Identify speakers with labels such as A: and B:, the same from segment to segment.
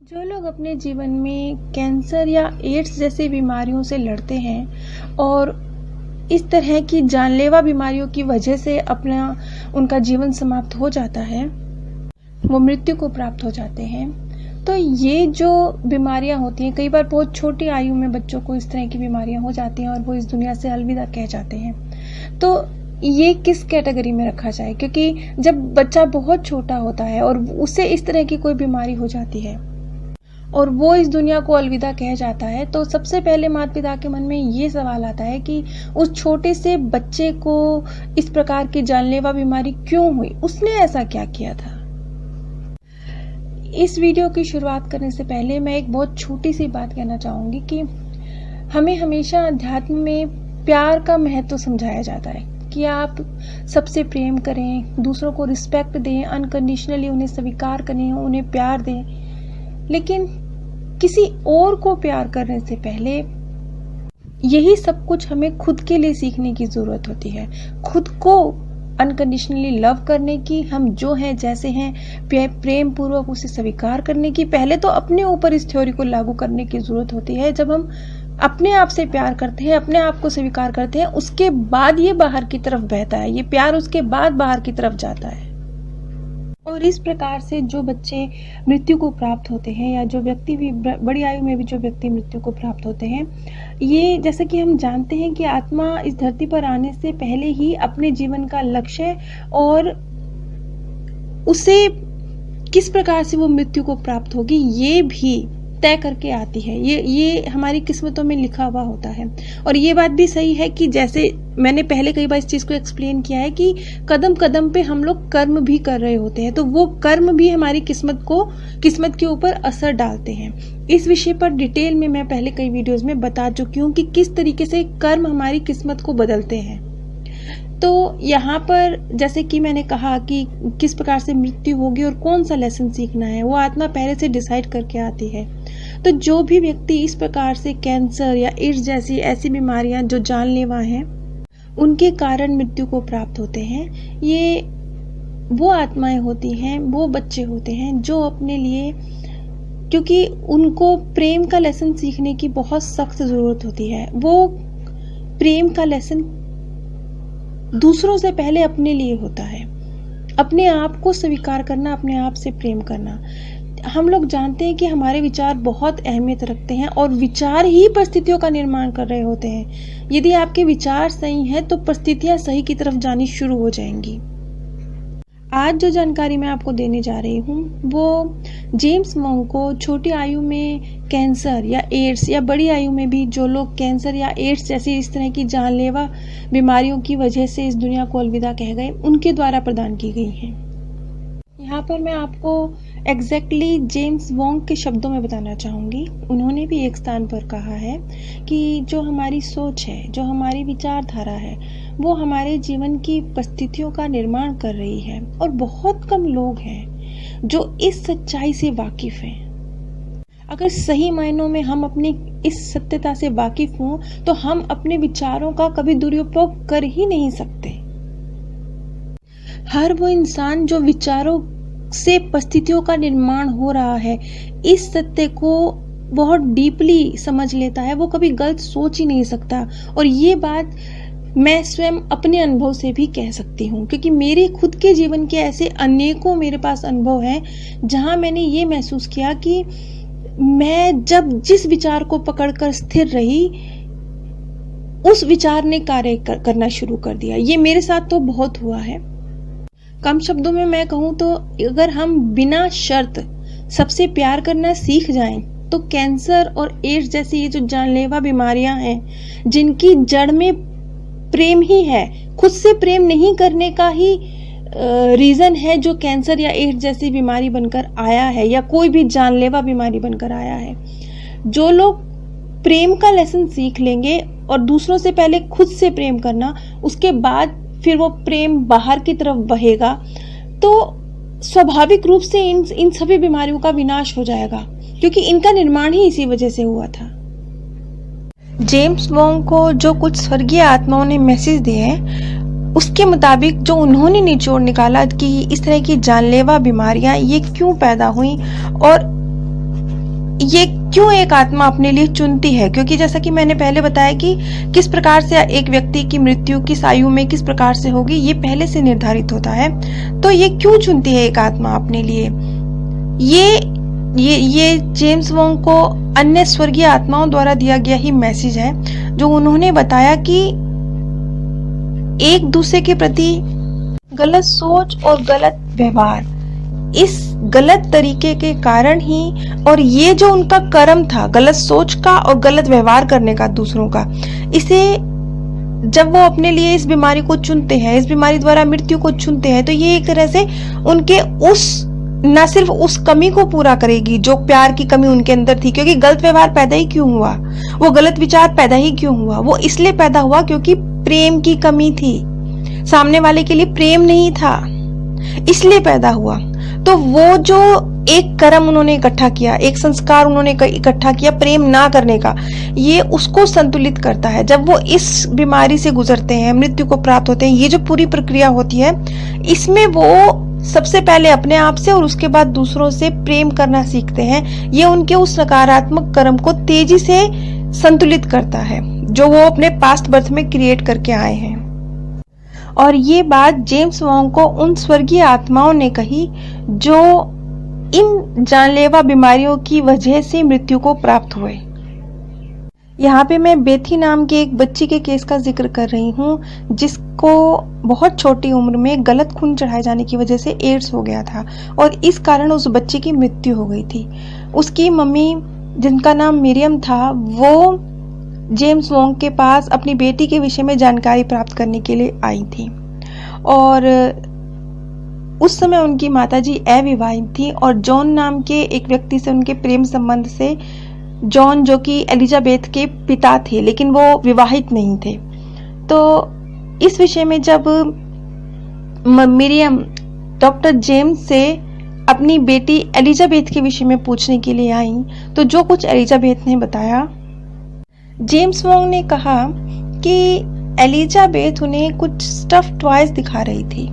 A: जो लोग अपने जीवन में कैंसर या एड्स जैसी बीमारियों से लड़ते हैं और इस तरह की जानलेवा बीमारियों की वजह से उनका जीवन समाप्त हो जाता है, वो मृत्यु को प्राप्त हो जाते हैं। तो ये जो बीमारियां होती हैं, कई बार बहुत छोटी आयु में बच्चों को इस तरह की बीमारियां हो जाती हैं और वो इस दुनिया से अलविदा कह जाते हैं। तो ये किस कैटेगरी में रखा जाए? क्योंकि जब बच्चा बहुत छोटा होता है और उसे इस तरह की कोई बीमारी हो जाती है और वो इस दुनिया को अलविदा कह जाता है, तो सबसे पहले माता पिता के मन में ये सवाल आता है कि उस छोटे से बच्चे को इस प्रकार की जानलेवा बीमारी क्यों हुई, उसने ऐसा क्या किया था। इस वीडियो की शुरुआत करने से पहले मैं एक बहुत छोटी सी बात कहना चाहूंगी कि हमें हमेशा अध्यात्म में प्यार का महत्व समझाया जाता है कि आप सबसे प्रेम करें, दूसरों को रिस्पेक्ट दें, अनकंडीशनली उन्हें स्वीकार करें, उन्हें प्यार दें। लेकिन किसी और को प्यार करने से पहले यही सब कुछ हमें खुद के लिए सीखने की जरूरत होती है। खुद को अनकंडीशनली लव करने की, हम जो हैं जैसे हैं प्रेम पूर्वक उसे स्वीकार करने की। पहले तो अपने ऊपर इस थ्योरी को लागू करने की जरूरत होती है। जब हम अपने आप से प्यार करते हैं, अपने आप को स्वीकार करते हैं, उसके बाद ये बाहर की तरफ बहता है, ये प्यार उसके बाद बाहर की तरफ जाता है। और इस प्रकार से जो बच्चे मृत्यु को प्राप्त होते हैं या जो व्यक्ति भी बड़ी आयु में भी जो व्यक्ति मृत्यु को प्राप्त होते हैं, ये जैसे कि हम जानते हैं कि आत्मा इस धरती पर आने से पहले ही अपने जीवन का लक्ष्य और उसे किस प्रकार से वो मृत्यु को प्राप्त होगी ये भी तय करके आती है। ये हमारी किस्मतों में लिखा हुआ होता है। और ये बात भी सही है कि जैसे मैंने पहले कई बार इस चीज को एक्सप्लेन किया है कि कदम कदम पे हम लोग कर्म भी कर रहे होते हैं, तो वो कर्म भी हमारी किस्मत के ऊपर असर डालते हैं। इस विषय पर डिटेल में मैं पहले कई वीडियोस में बता चुकी हूँ कि किस तरीके से कर्म हमारी किस्मत को बदलते हैं। तो यहाँ पर जैसे कि मैंने कहा कि किस प्रकार से मृत्यु होगी और कौन सा लेसन सीखना है, वो आत्मा पहले से डिसाइड करके आती है। तो जो भी व्यक्ति इस प्रकार से कैंसर या एड्स जैसी ऐसी बीमारियां जो जानलेवा हैं, उनके कारण मृत्यु को प्राप्त होते हैं, ये वो आत्माएं होती हैं, वो बच्चे होते हैं जो अपने लिए, क्योंकि उनको प्रेम का लेसन सीखने की बहुत सख्त जरूरत होती है। वो प्रेम का लेसन दूसरों से पहले अपने लिए होता है। अपने आप को स्वीकार करना, अपने आप से प्रेम करना। हम लोग जानते हैं कि हमारे विचार बहुत अहमियत रखते हैं और विचार ही परिस्थितियों का निर्माण कर रहे होते हैं। यदि आपके विचार सही हैं तो परिस्थितियां सही की तरफ जानी शुरू हो जाएंगी। आज जो जानकारी मैं आपको देने जा रही हूँ वो जेम्स वोंग को छोटी आयु में कैंसर या एड्स या बड़ी आयु में भी जो लोग कैंसर या एड्स जैसी इस तरह की जानलेवा बीमारियों की वजह से इस दुनिया को अलविदा कह गए, उनके द्वारा प्रदान की गई हैं। यहाँ पर मैं आपको एग्जैक्टली जेम्स वोंग के शब्दों में बताना चाहूँगी। उन्होंने भी एक स्थान पर कहा है कि जो हमारी सोच है, जो हमारी विचारधारा है, वो हमारे जीवन की परिस्थितियों का निर्माण कर रही है। और बहुत कम लोग हैं जो इस सच्चाई से वाकिफ हैं। अगर सही मायनों में हम अपनी इस सत्यता से वाकिफ हों तो हम अपने विचारों का कभी दुरुपयोग कर ही नहीं सकते। हर वो इंसान जो विचारों से परिस्थितियों का निर्माण हो रहा है, इस सत्य को बहुत डीपली समझ लेता है, वो कभी गलत सोच ही नहीं सकता। और ये बात मैं स्वयं अपने अनुभव से भी कह सकती हूँ, क्योंकि मेरे खुद के जीवन के ऐसे अनेकों मेरे पास अनुभव हैं जहां मैंने ये महसूस किया कि मैं जब जिस विचार को पकड़कर स्थिर रही, उस विचार ने कार्य करना शुरू कर दिया। ये मेरे साथ तो बहुत हुआ है। कम शब्दों में मैं कहूँ तो अगर हम बिना शर्त सबसे प्यार करना सीख जाएं तो कैंसर और एड्स जैसी ये जो जानलेवा बीमारियां हैं, जिनकी जड़ में प्रेम ही है, खुद से प्रेम नहीं करने का ही रीजन है जो कैंसर या एड्स जैसी बीमारी बनकर आया है या कोई भी जानलेवा बीमारी बनकर आया है। जो लोग प्रेम का लेसन सीख लेंगे और दूसरों से पहले खुद से प्रेम करना, उसके बाद फिर वो प्रेम बाहर की तरफ बहेगा, तो स्वाभाविक रूप से इन सभी बीमारियों का विनाश हो जाएगा, क्योंकि इनका निर्माण ही इसी वजह से हुआ था। जेम्स वोंग को जो कुछ स्वर्गीय आत्माओं ने मैसेज दिए हैं, उसके मुताबिक जो उन्होंने निचोड़ निकाला कि इस तरह की जानलेवा बीमारियां ये क्यों पैदा हुई और ये क्यों एक आत्मा अपने लिए चुनती है, क्योंकि जैसा कि मैंने पहले बताया कि किस प्रकार से एक व्यक्ति की मृत्यु किस आयु में किस प्रकार से होगी ये पहले से निर्धारित होता है। तो ये क्यों चुनती है एक आत्मा अपने लिए? ये जेम्स वोंग को अन्य स्वर्गीय आत्माओं द्वारा दिया गया ही मैसेज है, जो उन्होंने बताया कि एक दूसरे के प्रति गलत सोच और गलत व्यवहार, इस गलत तरीके के कारण ही, और ये जो उनका कर्म था गलत सोच का और गलत व्यवहार करने का दूसरों का, इसे जब वो अपने लिए इस बीमारी को चुनते हैं, इस बीमारी द्वारा मृत्यु को चुनते हैं, तो ये एक तरह से उनके न सिर्फ उस कमी को पूरा करेगी जो प्यार की कमी उनके अंदर थी। क्योंकि गलत व्यवहार पैदा ही क्यों हुआ, वो गलत विचार पैदा ही क्यों हुआ, वो इसलिए पैदा हुआ क्योंकि प्रेम की कमी थी, सामने वाले के लिए प्रेम नहीं था, इसलिए पैदा हुआ। तो वो जो एक कर्म उन्होंने इकट्ठा किया, एक संस्कार उन्होंने इकट्ठा किया प्रेम ना करने का, ये उसको संतुलित करता है। जब वो इस बीमारी से गुजरते हैं, मृत्यु को प्राप्त होते हैं, ये जो पूरी प्रक्रिया होती है, इसमें वो सबसे पहले अपने आप से और उसके बाद दूसरों से प्रेम करना सीखते हैं। ये उनके उस नकारात्मक कर्म को तेजी से संतुलित करता है जो वो अपने पास्ट बर्थ में क्रिएट करके आए हैं। और ये बात जेम्स वोंग को उन स्वर्गीय आत्माओं ने कही जो इन जानलेवा बीमारियों की वजह से मृत्यु को प्राप्त हुए। यहाँ पे मैं बेथी नाम के एक बच्ची के केस का जिक्र कर रही हूँ, जिसको बहुत छोटी उम्र में गलत खून चढ़ाए जाने की वजह से एड्स हो गया था और इस कारण उस बच्ची की मृत्यु हो गई थी। उसकी मम्मी, जिनका नाम मिरियम था, वो जेम्स वोंग के पास अपनी बेटी के विषय में जानकारी प्राप्त करने के लिए आई थी और उस समय उनकी माताजी अविवाहित थी और जॉन नाम के एक व्यक्ति से उनके प्रेम संबंध से, जॉन जो कि एलिजाबेथ के पिता थे लेकिन वो विवाहित नहीं थे, तो इस विषय में जब मिरियम डॉक्टर जेम्स से अपनी बेटी एलिजाबेथ के विषय में पूछने के लिए आई, तो जो कुछ एलिजाबेथ ने बताया, जेम्स वोंग ने कहा कि एलिजाबेथ उन्हें कुछ स्टफ टॉयज दिखा रही थी,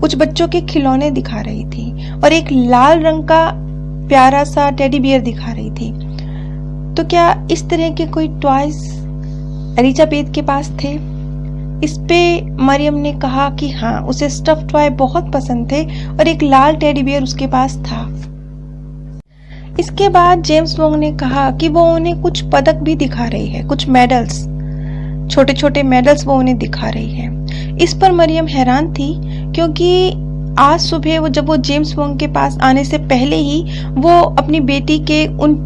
A: कुछ बच्चों के खिलौने दिखा रही थी और एक लाल रंग का प्यारा सा टेडी बियर दिखा रही थी। तो क्या इस तरह के कोई टॉयज एलिजाबेथ के पास थे? इस पे मरियम ने कहा कि हाँ, उसे स्टफ टॉय बहुत पसंद थे और एक लाल टेडी बियर उसके पास था। इसके बाद जेम्स वोंग ने कहा कि वो उन्हें कुछ पदक भी दिखा रही है, कुछ मेडल्स, छोटे छोटे मेडल्स वो उन्हें दिखा रही है। इस पर मरियम हैरान थी क्योंकि आज सुबह जब वो जेम्स वोंग के पास आने से पहले ही वो अपनी बेटी के उन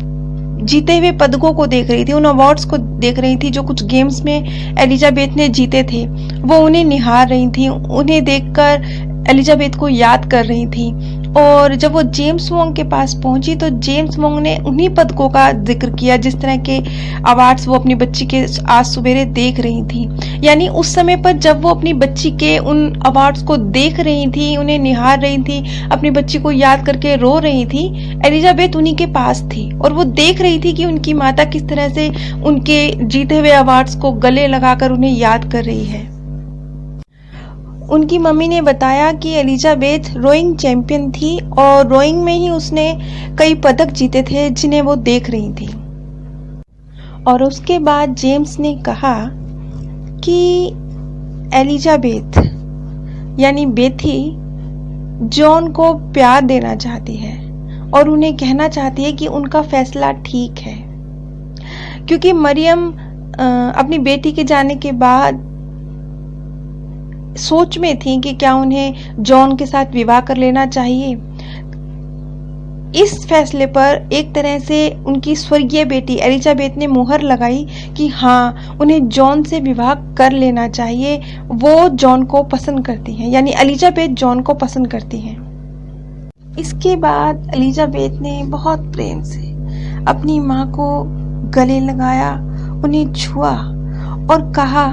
A: जीते हुए पदकों को देख रही थी, उन अवार्ड्स को देख रही थी जो कुछ गेम्स में एलिजाबेथ ने जीते थे। वो उन्हें निहार रही थी, उन्हें देखकर एलिजाबेथ को याद कर रही थी। और जब वो जेम्स वोंग के पास पहुंची तो जेम्स वोंग ने उन्हीं पदकों का जिक्र किया जिस तरह के अवार्ड्स वो अपनी बच्ची के आज सवेरे देख रही थी। यानी उस समय पर जब वो अपनी बच्ची के उन अवार्ड्स को देख रही थी, उन्हें निहार रही थी, अपनी बच्ची को याद करके रो रही थी, एलिजाबेथ उन्हीं के पास थी और वो देख रही थी कि उनकी माता किस तरह से उनके जीते हुए अवार्ड्स को गले लगाकर उन्हें याद कर रही है। उनकी मम्मी ने बताया कि एलिजाबेथ रोइंग चैंपियन थी और रोइंग में ही उसने कई पदक जीते थे जिन्हें वो देख रही थी। और उसके बाद जेम्स ने कहा कि एलिजाबेथ यानी बेथी जॉन को प्यार देना चाहती है और उन्हें कहना चाहती है कि उनका फैसला ठीक है, क्योंकि मरियम अपनी बेटी के जाने के बाद सोच में थी कि क्या उन्हें जॉन के साथ विवाह कर लेना चाहिए। इस फैसले पर एक तरह से उनकी स्वर्गीय बेटी एलिजाबेथ ने मुहर लगाई कि हाँ, उन्हें जॉन से विवाह कर लेना चाहिए। वो जॉन को पसंद करती हैं, यानी एलिजाबेथ जॉन को पसंद करती हैं। इसके बाद एलिजाबेथ ने बहुत प्रेम से अपनी माँ को गले लगाया, उन्हें छुआ और कहा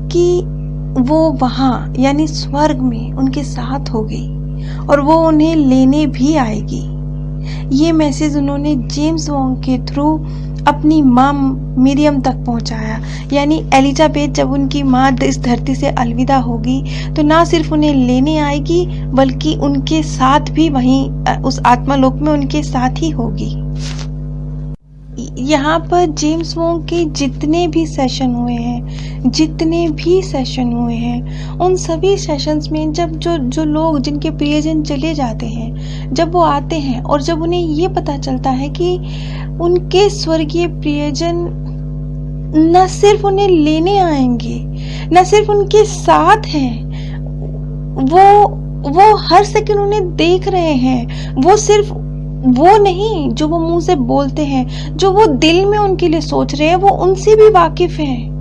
A: कि वो वहाँ यानी स्वर्ग में उनके साथ होगी और वो उन्हें लेने भी आएगी। ये मैसेज उन्होंने जेम्स वोंग के थ्रू अपनी माँ मिरियम तक पहुँचाया। यानी एलिजाबेथ जब उनकी माँ इस धरती से अलविदा होगी तो ना सिर्फ उन्हें लेने आएगी बल्कि उनके साथ भी वहीं उस आत्मालोक में उनके साथ ही होगी। यहाँ पर जेम्स वॉन्ग के जितने भी सेशन हुए हैं उन सभी सेशंस में जब जो लोग जिनके प्रियजन चले जाते हैं, जब वो आते हैं और जब उन्हें ये पता चलता है कि उनके स्वर्गीय प्रियजन न सिर्फ उन्हें लेने आएंगे, न सिर्फ उनके साथ हैं, वो हर सेकंड उन्हें देख रहे हैं, वो सिर्फ वो नहीं जो वो मुंह से बोलते हैं, जो वो दिल में उनके लिए सोच रहे हैं, वो उनसे भी वाकिफ हैं।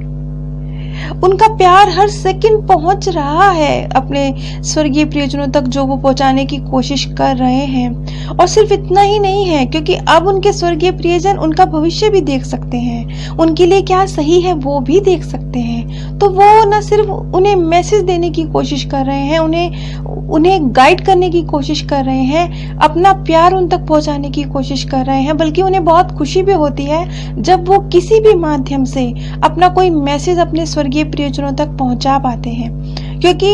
A: उनका प्यार हर सेकंड पहुंच रहा है अपने स्वर्गीय प्रियजनों तक, जो वो पहुंचाने की कोशिश कर रहे हैं। और सिर्फ इतना ही नहीं है, क्योंकि अब उनके स्वर्गीय प्रियजन उनका भविष्य भी देख सकते हैं, उनके लिए क्या सही है वो भी देख सकते हैं। तो वो न सिर्फ उन्हें मैसेज देने की कोशिश कर रहे हैं, उन्हें गाइड करने की कोशिश कर रहे हैं, अपना प्यार उन तक पहुंचाने की कोशिश कर रहे हैं, बल्कि उन्हें बहुत खुशी भी होती है जब वो किसी भी माध्यम से अपना कोई मैसेज अपने स्वर्गीय प्रियजनों तक पहुंचा पाते हैं। क्योंकि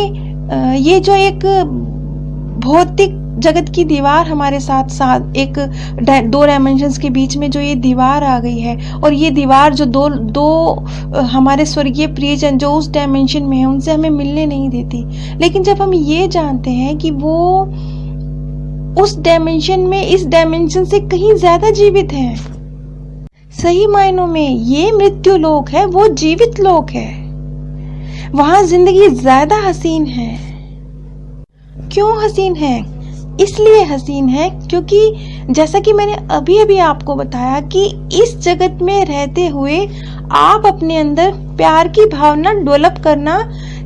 A: ये जो एक भौतिक जगत की दीवार हमारे साथ साथ एक दो डायमेंशंस के बीच में जो ये दीवार आ गई है, और ये दीवार जो दो हमारे स्वर्गीय प्रियजन जो उस डायमेंशन में है उनसे हमें मिलने नहीं देती। लेकिन जब हम ये जानते हैं कि वो उस डायमेंशन में इस डायमेंशन से कहीं ज्यादा जीवित हैं, सही मायनों में ये मृत्यु लोक है, वो जीवित लोक है, वहां जिंदगी ज्यादा हसीन है। क्यों हसीन है? इसलिए हसीन है क्योंकि जैसा कि मैंने अभी अभी आपको बताया कि इस जगत में रहते हुए आप अपने अंदर प्यार की भावना डेवलप करना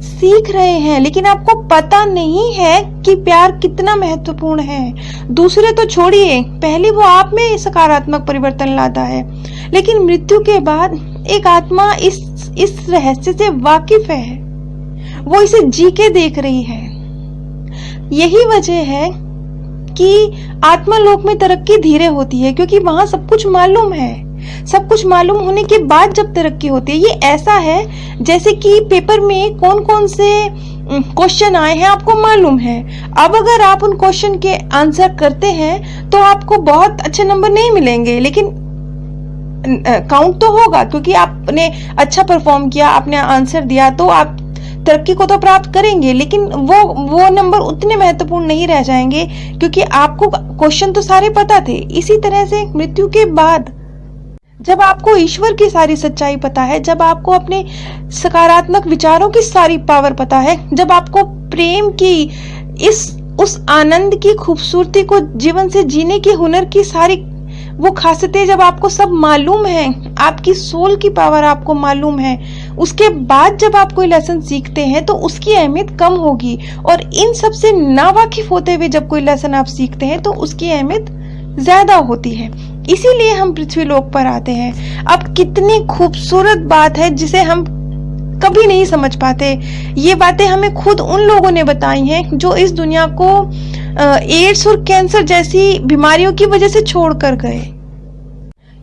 A: सीख रहे हैं, लेकिन आपको पता नहीं है कि प्यार कितना महत्वपूर्ण है। दूसरे तो छोड़िए, पहले वो आप में सकारात्मक परिवर्तन लाता है, लेकिन मृत्यु के बाद एक आत्मा इस रहस्य से वाकिफ है, वो इसे जी के देख रही है। यही वजह है कि आत्मा लोक में तरक्की धीरे होती है, क्योंकि वहां सब कुछ मालूम है। सब कुछ मालूम होने के बाद जब तरक्की होती है, ये ऐसा है जैसे कि पेपर में कौन कौन से क्वेश्चन आए हैं आपको मालूम है। अब अगर आप उन क्वेश्चन के आंसर करते हैं तो आपको बहुत अच्छे नंबर नहीं मिलेंगे, लेकिन काउंट तो होगा, क्योंकि आपने अच्छा परफॉर्म किया, आपने आंसर दिया, तो आप तरक्की को तो प्राप्त करेंगे, लेकिन वो नंबर उतने महत्वपूर्ण नहीं रह जाएंगे, क्योंकि आपको क्वेश्चन तो सारे पता थे। इसी तरह से मृत्यु के बाद जब आपको ईश्वर की सारी सच्चाई पता है, जब आपको अपने सकारात्मक विचारों की सारी पावर पता है, जब आपको प्रेम की उस आनंद की खूबसूरती को जीवन से जीने के हुनर की सारी वो खासियतें जब आपको सब मालूम है, आपकी सोल की पावर आपको मालूम है, उसके बाद जब आप कोई लेसन सीखते हैं तो उसकी अहमियत कम होगी। और इन सब से नावाकिफ होते हुए जब कोई लेसन आप सीखते हैं तो उसकी अहमियत ज्यादा होती है। इसीलिए हम पृथ्वी लोक पर आते हैं। अब कितनी खूबसूरत बात है जिसे हम कभी नहीं समझ पाते। ये बातें हमें खुद उन लोगों ने बताई हैं जो इस दुनिया को एड्स और कैंसर जैसी बीमारियों की वजह से छोड़कर गए,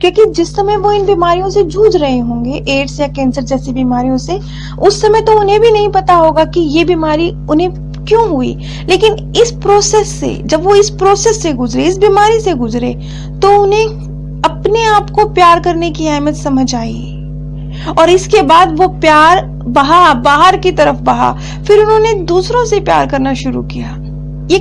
A: क्योंकि जिस समय वो इन बीमारियों से जूझ रहे होंगे, एड्स या कैंसर जैसी बीमारियों से, उस समय तो उन्हें भी नहीं पता होगा कि ये बीमारी उन्हें क्यों हुई। लेकिन इस प्रोसेस से, जब वो इस प्रोसेस से गुजरे, इस बीमारी से गुजरे, तो उन्हें अपने आप को प्यार करने की अहमियत समझ आई, और इसके बाद वो प्यार बाहर की तरफ बहा। फिर उन्होंने दूसरों से प्यार करना शुरू किया। ये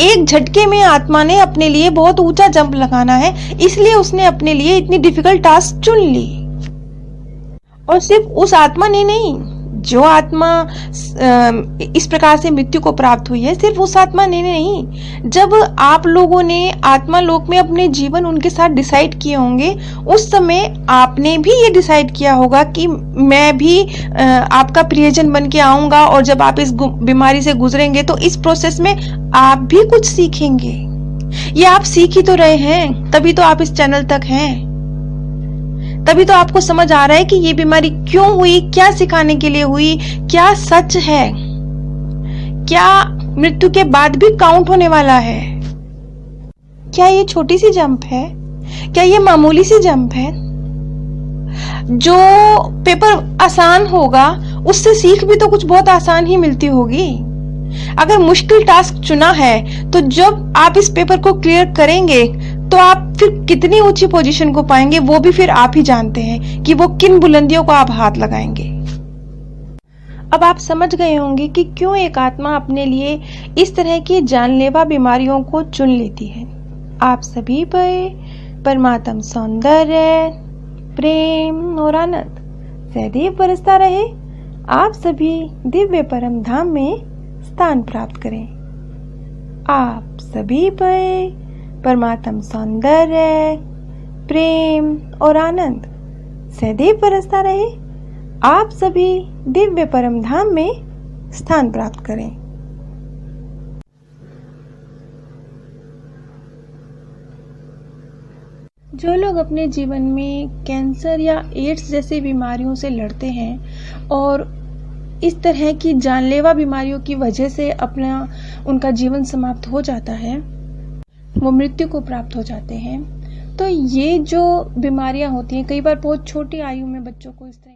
A: एक झटके में आत्मा ने अपने लिए बहुत ऊंचा जंप लगाना है, इसलिए उसने अपने लिए इतनी डिफिकल्ट टास्क चुन ली। और सिर्फ उस आत्मा ने नहीं, जो आत्मा इस प्रकार से मृत्यु को प्राप्त हुई है, सिर्फ उस आत्मा ने नहीं, जब आप लोगों ने आत्मा लोक में अपने जीवन उनके साथ डिसाइड किए होंगे, उस समय आपने भी ये डिसाइड किया होगा कि मैं भी आपका प्रियजन बन के आऊंगा, और जब आप इस बीमारी से गुजरेंगे तो इस प्रोसेस में आप भी कुछ सीखेंगे। ये आप सीख ही तो रहे हैं, तभी तो आप इस चैनल तक हैं, तभी तो आपको समझ आ रहा है कि ये बीमारी क्यों हुई, क्या सिखाने के लिए हुई, क्या सच है, क्या मृत्यु के बाद भी काउंट होने वाला है। क्या ये छोटी सी जंप है? क्या ये मामूली सी जंप है? जो पेपर आसान होगा उससे सीख भी तो कुछ बहुत आसान ही मिलती होगी। अगर मुश्किल टास्क चुना है तो जब आप इस पेपर को क्लियर करेंगे तो आप फिर कितनी ऊंची पोजीशन को पाएंगे वो भी फिर आप ही जानते हैं कि वो किन बुलंदियों को आप हाथ लगाएंगे। अब आप समझ गए होंगे कि क्यों एक आत्मा अपने लिए इस तरह की जानलेवा बीमारियों को चुन लेती है। आप सभी पर परमात्म सौंदर्य, प्रेम और आनंद सदैव बरसता रहे। आप सभी दिव्य परम धाम में स्थान प्राप्त करें। आप सभी पर परमात्म सौंदर्य, प्रेम और आनंद सदैव बरसता रहे। आप सभी दिव्य परम धाम में स्थान प्राप्त करें। जो लोग अपने जीवन में कैंसर या एड्स जैसी बीमारियों से लड़ते हैं और इस तरह की जानलेवा बीमारियों की वजह से उनका जीवन समाप्त हो जाता है, वो मृत्यु को प्राप्त हो जाते हैं, तो ये जो बीमारियां होती हैं, कई बार बहुत छोटी आयु में बच्चों को इस तरह